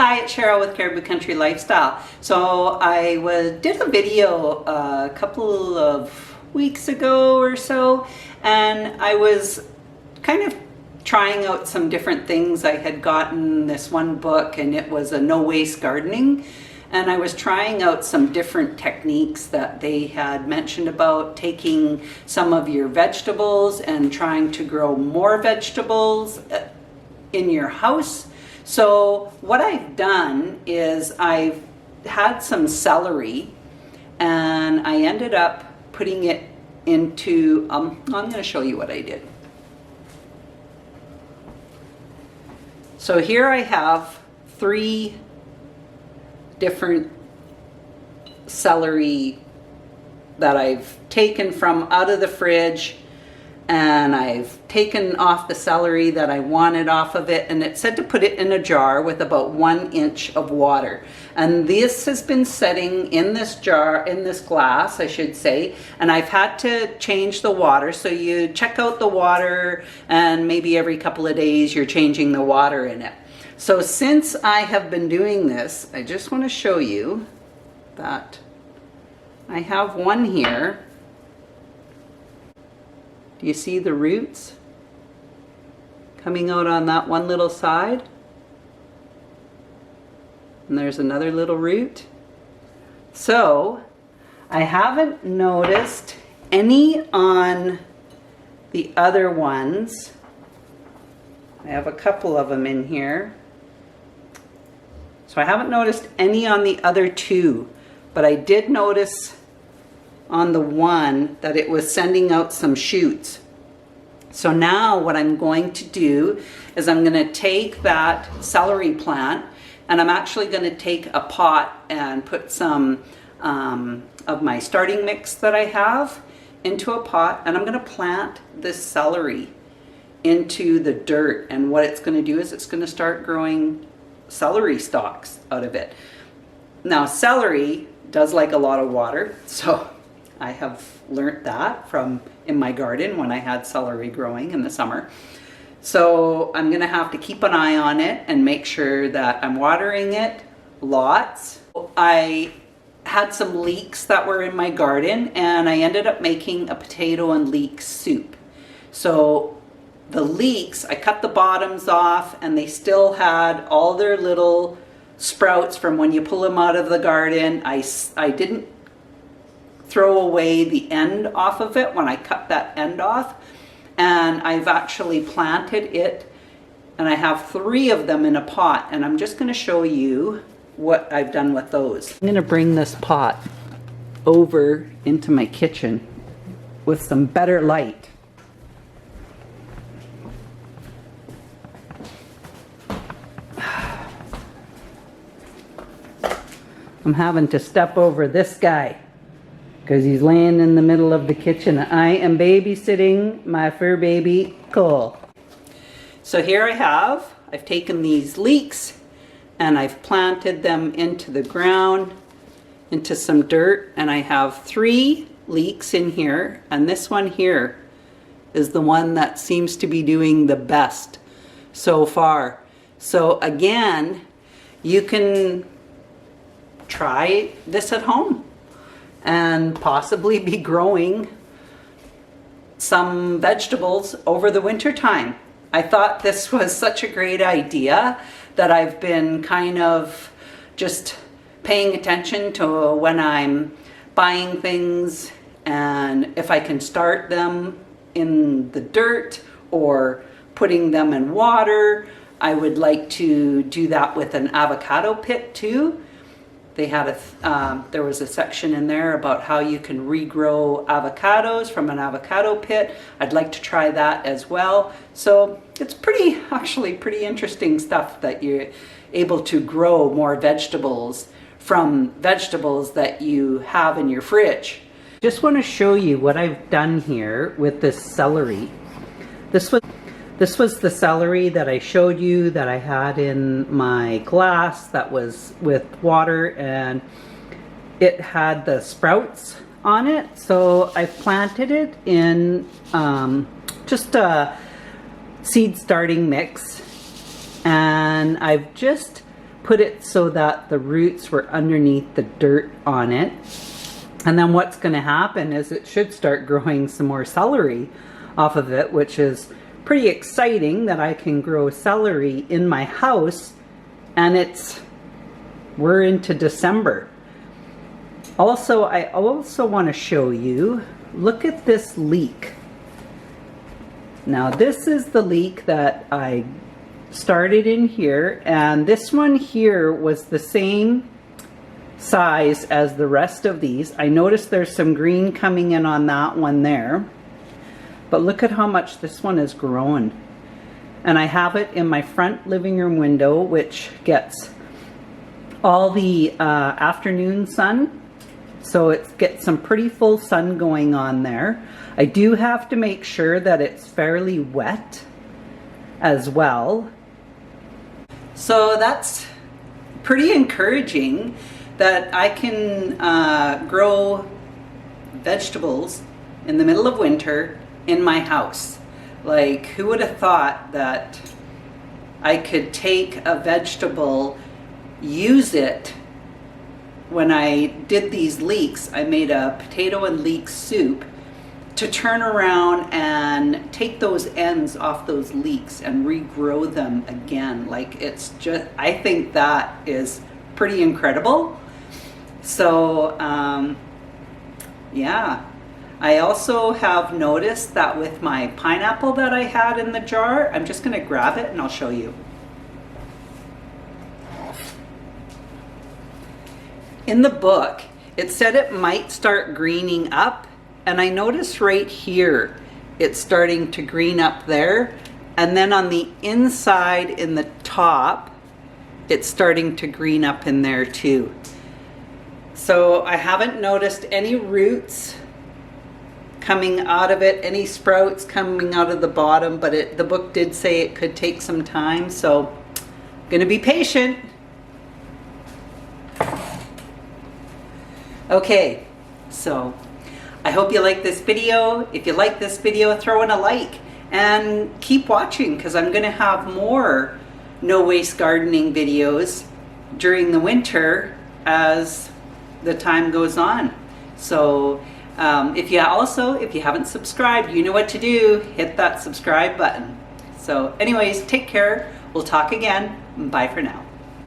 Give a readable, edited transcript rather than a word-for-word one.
Hi, it's Cheryl with Caribou Country Lifestyle. So I did a video a couple of weeks ago or so, and I was kind of trying out some different things. I had gotten this one book and it was a no-waste gardening, and I was trying out some different techniques that they had mentioned about taking some of your vegetables and trying to grow more vegetables in your house. So what I've done is I've had some celery and I ended up putting it into, I'm going to show you what I did. So here I have 3 different celery that I've taken from out of the fridge, and I've taken off the celery that I wanted off of it, and it said to put it in a jar with about 1 inch of water. And this has been sitting in this jar, in this glass I should say, and I've had to change the water. So you check out the water, and maybe every couple of days you're changing the water in it. So since I have been doing this, I just want to show you that I have one here. Do you see the roots coming out on that one little side? And there's another little root. So I haven't noticed any on the other ones. I have a couple of them in here. So I haven't noticed any on the other 2, but I did notice on the one that it was sending out some shoots. So now what I'm going to do is I'm going to take that celery plant, and I'm actually going to take a pot and put some of my starting mix that I have into a pot, and I'm going to plant this celery into the dirt. And what it's going to do is it's going to start growing celery stalks out of it. Now celery does like a lot of water, so I have learned that from in my garden when I had celery growing in the summer. So I'm going to have to keep an eye on it and make sure that I'm watering it lots. I had some leeks that were in my garden, and I ended up making a potato and leek soup. So the leeks, I cut the bottoms off, and they still had all their little sprouts from when you pull them out of the garden. I didn't throw away the end off of it when I cut that end off, and I've actually planted it, and I have 3 of them in a pot, and I'm just going to show you what I've done with those. I'm going to bring this pot over into my kitchen with some better light. I'm having to step over this guy because he's laying in the middle of the kitchen. I am babysitting my fur baby, Cole. So here I've taken these leeks and I've planted them into the ground, into some dirt, and I have 3 leeks in here, and this one here is the one that seems to be doing the best so far. So again, you can try this at home and possibly be growing some vegetables over the winter time. I thought this was such a great idea that I've been kind of just paying attention to when I'm buying things, and if I can start them in the dirt or putting them in water. I would like to do that with an avocado pit too. They had there was a section in there about how you can regrow avocados from an avocado pit. I'd like to try that as well. So it's actually pretty interesting stuff that you're able to grow more vegetables from vegetables that you have in your fridge. Just want to show you what I've done here with this celery. This was the celery that I showed you that I had in my glass that was with water, and it had the sprouts on it. So I planted it in just a seed starting mix, and I've just put it so that the roots were underneath the dirt on it. And then what's going to happen is it should start growing some more celery off of it, which is pretty exciting that I can grow celery in my house. And we're into December. Also, I also want to show you, look at this leek. Now this is the leek that I started in here, and this one here was the same size as the rest of these. I noticed there's some green coming in on that one there, but look at how much this one has grown. And I have it in my front living room window, which gets all the afternoon sun, so it gets some pretty full sun going on there. I do have to make sure that it's fairly wet as well. So that's pretty encouraging that I can grow vegetables in the middle of winter in my house. Like, who would have thought that I could take a vegetable, use it. When I did these leeks, I made a potato and leek soup, to turn around and take those ends off those leeks and regrow them again. Like, it's just, I think that is pretty incredible. So yeah, I also have noticed that with my pineapple that I had in the jar, I'm just going to grab it and I'll show you. In the book, it said it might start greening up, and I noticed right here it's starting to green up there, and then on the inside in the top it's starting to green up in there too. So I haven't noticed any roots coming out of it, any sprouts coming out of the bottom, but the book did say it could take some time, so I'm gonna be patient. Okay, so I hope you like this video. If you like this video, throw in a like and keep watching, because I'm going to have more no waste gardening videos during the winter as the time goes on. So if you haven't subscribed, you know what to do. Hit that subscribe button. So anyways, take care. We'll talk again. Bye for now.